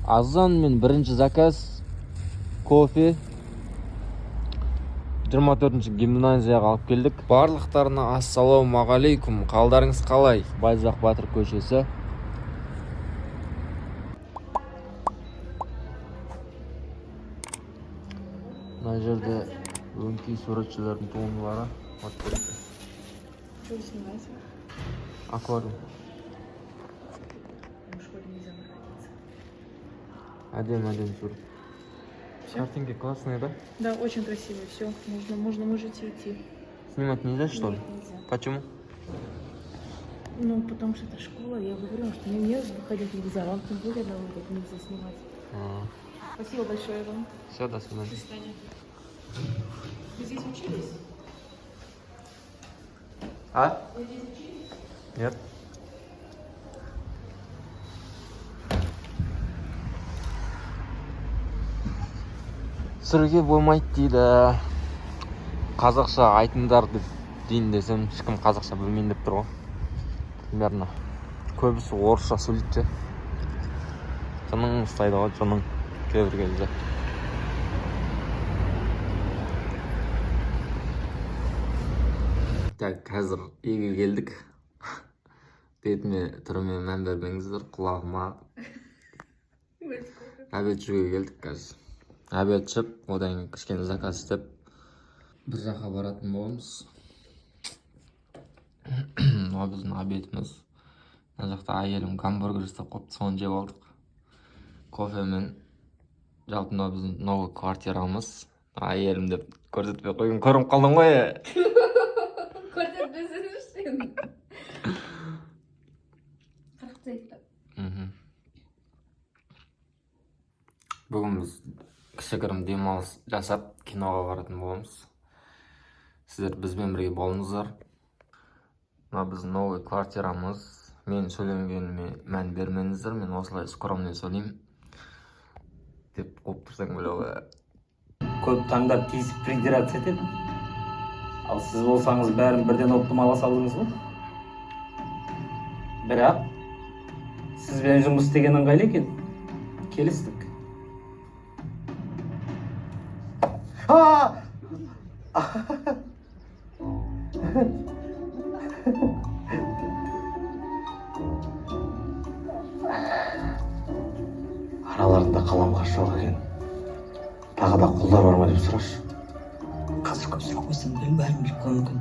Азан мен бірінші заказ кофе 24-ші гимназияға алып келдік. Барлықтарына ассалаумағалейкум. Қалдарыңыз қалай? Байзақ Батыр көшесі. Мына жерде өңкей суретшілердің туындылары. Что снимаете? Аквариум. Әдем сурет. Картинки классные, да? Да, очень красивые. Все, можете идти. Снимать нельзя, что ли? Нет, нельзя. Почему? Ну, потому что это школа. Я говорю, что мне выходить нельзя. Вам тем более нельзя снимать. Спасибо большое вам. Все, до свидания. До свидания. Вы здесь учились? А? Вы здесь учились? Нет. Сүрге болмайды дейді. Қазақша айтыңдар дейін десем, ешкім қазақша білмейін деп тұр ғой. Примерно. Көбісі орысша сөйлейді. Жының ұстайды ғой, жының кейбір кезде. Так, қазір үйге келдік. Бетіме, түріме мән бермеңіздер, құлағыма. Обед жеуге келдік қазір. Обед жеп, одан кішкене заказ істеп, бір жаққа баратын боламыз. Ол біздің обедіміз. Мына жақта әйелім гамбургер істеп қойыпты, соны жеп алдық. Кофемен. Жалпы мынау біздің новый квартирамыз. Әйелім деп көрсетпей қойған, көріп қалдың ғой. Көрсетпесеңізші. Бүгін біз кішігірім демалыс жасап, киноға баратын боламыз. Сіздер бізбен бірге болыңыздар. Мына біздің новый квартирамыз. Мен сөйлегеніме мән бермеңіздер, мен осылай скромный сөйлеймін деп қойып тұрсаң біле. Көп таңдап тиісіп придираться етеді. Ал сіз болсаңыз бәрін бірден оптимала салдыңыз ғой. Бірақ сізбен жұмыс істеген ыңғайлы екен. Келістік. Араларында қаламқас жоқ екен. Тағы да құлдар бар ма деп сұрашы. Қазір көп сұрақ қойсам бәрін біліп қою мүмкін.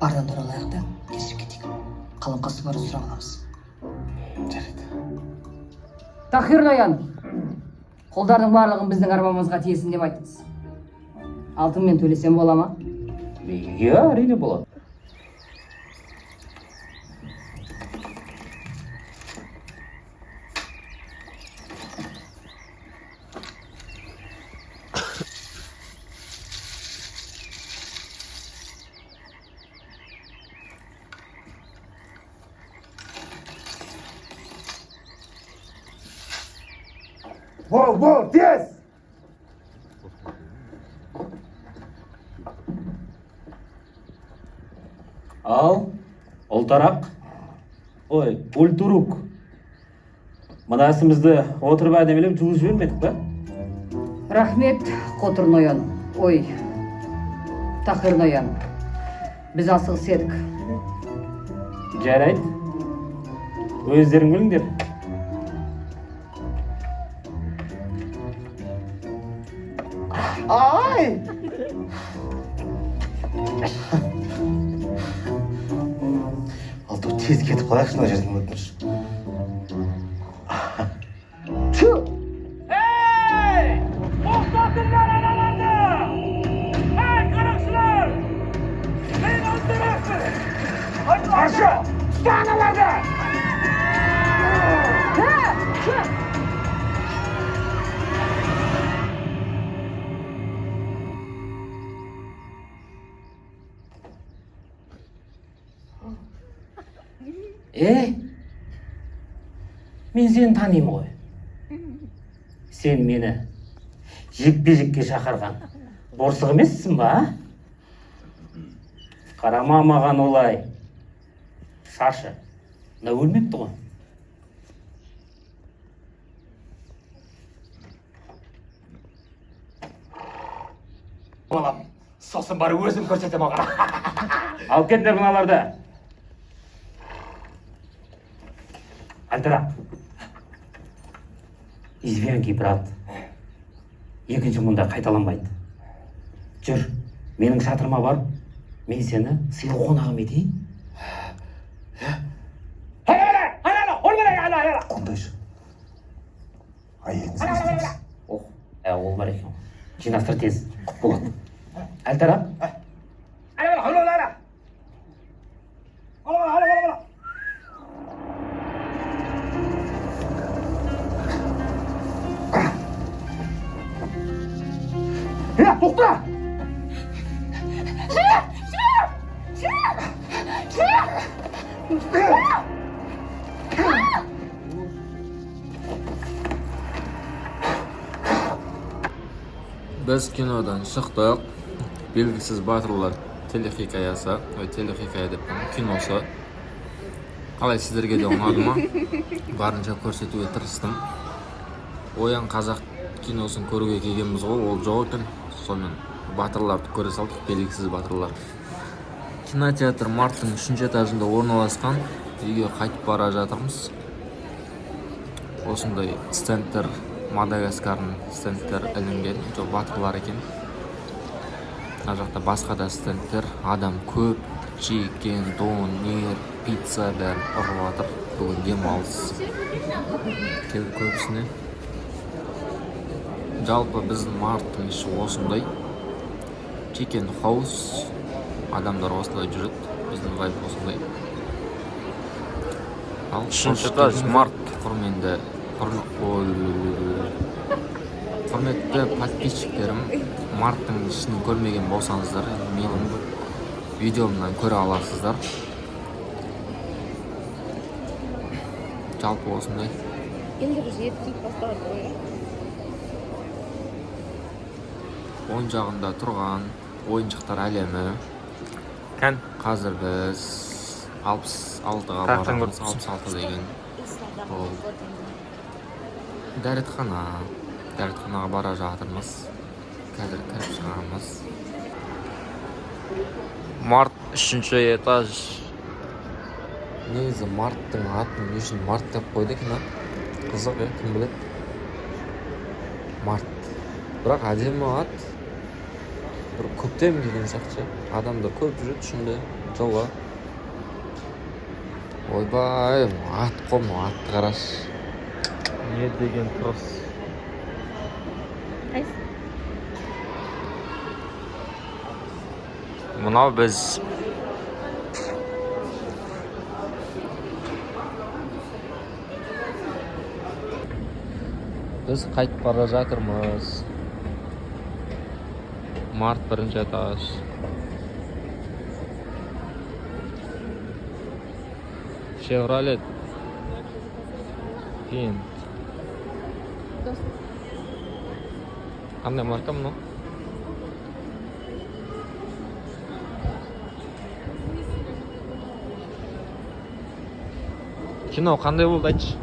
Ардан тұралайық та тезірек кетейік. Қаламқасы бар сұрақ аламыз. Жарайды. Тахир Ноян, қолдардың барлығын біздің арбамызға тиесін деп айтыңыз. Алтынмен төлесем бола ма? Иә, әрине болады. Воу, тез! Ал, ұлтарақ. Ой, ультурук. Мына ісімізді отырып әдемелеп жуыз жібермедік па? Рахмет, Қотыр Ноян. Ой, Тахир Ноян. Біз асығыс едік. Жарайды. Өздерің біліңдер. Ай! Алту тез кетіп қалайықшы мына жерден өтініш. Ey! Muhtatırlar aralarında! Ey karakçılar! Neyin öldürüyorsun? Aşağı! Tut analardı! Мен сені танимын ғой. Сен мені жекпе-жекке шақырған борсық емессің ба? Қарама маған олай. Саша, мына өлмепті ғой. балам. Сосын барып өзім көрсетем оған. Алып кетіңдер мыналарды. Альтара. Извиянки, брат. Екінші мұнда қайталанбайды. Жүр, менің шатырыма барып, мен сені сыйлы қонағым етейін. Қондайшы. Әйеліңіз естеміз. Ол бар екен. Жинастыр тез. Болады. Альтара. Тоқта! Biz kinodan chiqdik. Belgisiz batırlar telehikoyasi, telehikoya deb kinosi. Qalay sizlarga de uqmadimi? Barınca ko'rsatuvga tirishdim. Oyan qozoq kinosini ko'rib kelganmiz ғой, ол жоқ ekan. Сонымен батырларды көре салдық, белгісіз батырлар. Кинотеатр Марттың 3-ші этажында орналасқан. Үйге қайтып бара жатырмыз. Осындай стендтер, Мадагаскардың стендтер ілінген, жоқ батырлар екен. Ана жақта басқа да стендтер, адам көп, чикен, донер, пицца бәрін ұрып жатыр. Бүгін демалыс. Келді көбісіне. Жалпы біздің Марттың іші осындай. Чикен хаус, адамдар осылай жүреді, біздің вайб осындай. Ал 3-ші этаж Март. Құрметті подписчиктерім, Марттың ішін көрмеген болсаңыздар, менің видеомнан көре аласыздар. Жалпы осындай. Енді біз ертіп бастаған ғой. Оң жағында тұрған ойыншықтар әлемі. Қазір біз 66-ға барамыз, 66 деген. Ол дәретханаға бара жатырмыз. Қазір кіріп шығамыз. Март 3-ші этаж. Негізі Марттың атын не үшін Март деп қойды екен, қызық, кім біледі? Март. Бірақ әдемі ат. Бір көптен келген сияқты. Адамдар көп жүреді ішінде, жолға. Ойбай, ат қой, атты қараш. Не деген тұрыс. Мынау біз қайтып бара жатырмыз. Март 1-ші этаж. Chevrolet Fint. Қандай марка мынау? Кино қандай болды, айтшы?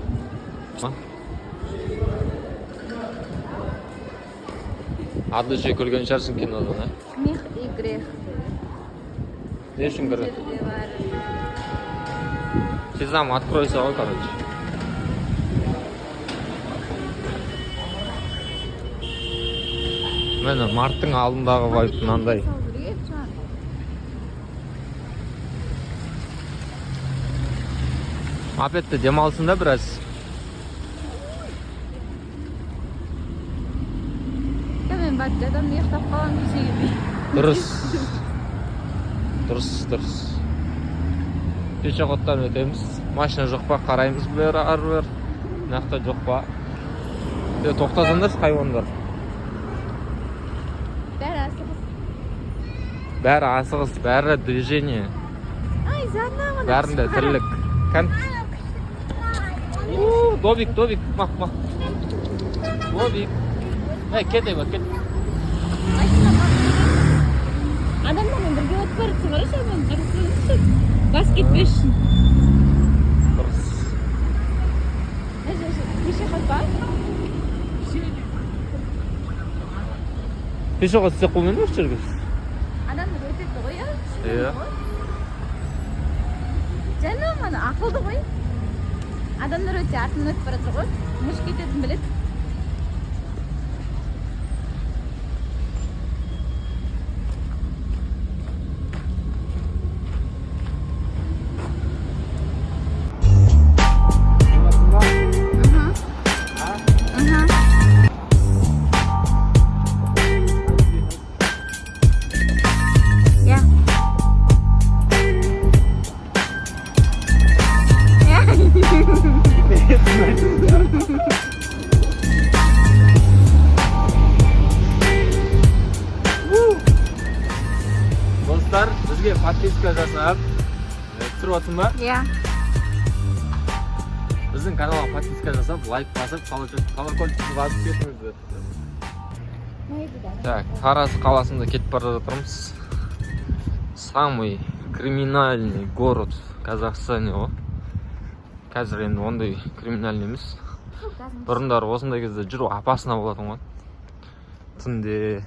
Ады жүйе көрген шығарсың кинодан, Смех и грех. Не үшін грех? Сезам откройся ғой, короче. Мені Марттың алдындағы вайп мынандай. Апетті демалсында біраз. Мен бәттеден мектап қалан көсегеме. Дұрыс. Пешеходтан өтеміз. Машина жоқ па, қараймыз бер, ары-бер. Нақта жоқ па. Тоқтасаңдар, хайуандар. Бәрі асығыс, бәрі движение. Ай, занна. Бәрінде тірлік. Кән? Добик, мақ. Добик. Кете ба, кет. Адамдармен бірге өтіп барытсы бар шаман, қарысылышын. Бас кетпешін. Дұрыс. Неше қат бар? Пешоға істеп қоймайды ма осы жерге? Адамдар өтеді ғой, Иә. Жаным, ана ақылды ғой. Адамдар өте артынан өтіп бара жатыр ғой. Мұш кететінін біледі. Dostlar, bizga подписка жасап, түсіріп отырсың ба? Иә. Біздің каналға подписка жасап, лайк басып, колокольчикті басып кетіңіздер. Так, Тараз қаласында кетіп бара жатырмыз. Самый криминальный город в Казахстане ғой. Қазір енді ондай криминальный емес. Бұрындары осындай кезде жүру опасно болатын ғой. Түнде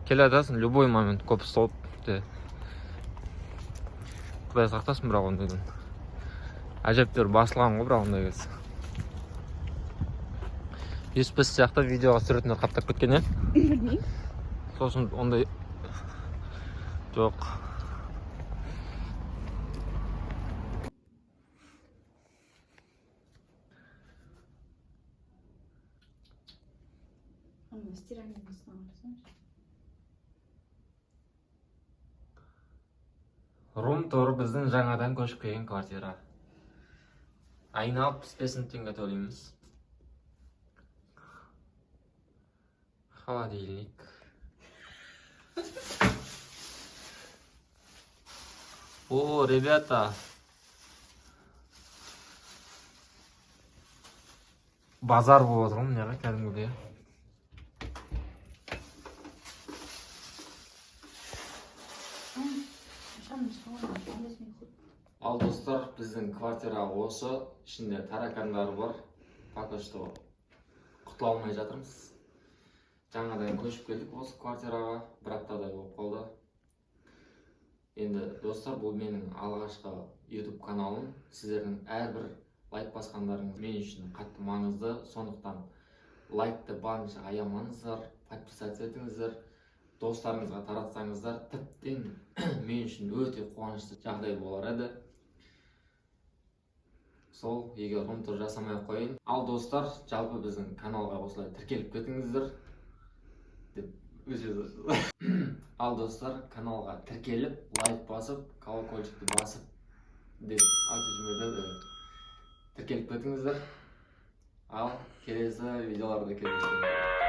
келе жатасың, любой момент көп ұсталып. Құдай сақтасын, бірақ ондайдан. Әжептәуір басылған ғой, бірақ ондай кез. Еспес сияқты видеоға түсіретіндер қаптап кеткен, е? Білмеймін. Сосын ондай жоқ. Рум тур біздің жаңадан көшіп келген квартира. Айына 65 мың теңге төлейміз. Холодильник. О, ребята. Базар болып отырмын, неға кәдімгідей. Ал достар, біздің квартира осы, ішінде таракандары бар. Пока что құтыла алмай жатырмыз. Жаңадан көшіп келдік осы квартираға, бір аптадай болып қалды. Енді достар, бұл менің алғашқы YouTube каналым. Сіздердің әрбір лайк басқандарыңыз мен үшін қатты маңызды. Сондықтан лайкты барынша аямаңыздар, подписаться етіңіздер. Достарыңызға таратсаңыздар, тіптен мен үшін өте қуанышты жағдай болар еді. Сол, егер рум-тур жасамай қойын. Ал достар, жалпы біздің каналға осылай тіркеліп кетіңіздер. Ал достар, каналға тіркеліп, лайк басып, колокольчикті басып деп айтып жіберді. Тіркеліп кетіңіздер. Ал келесі видеоларда кездескенше.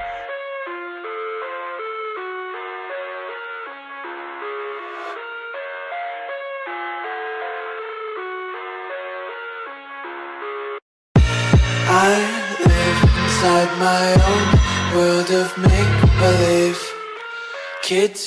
I live inside my own world of make-believe. Kids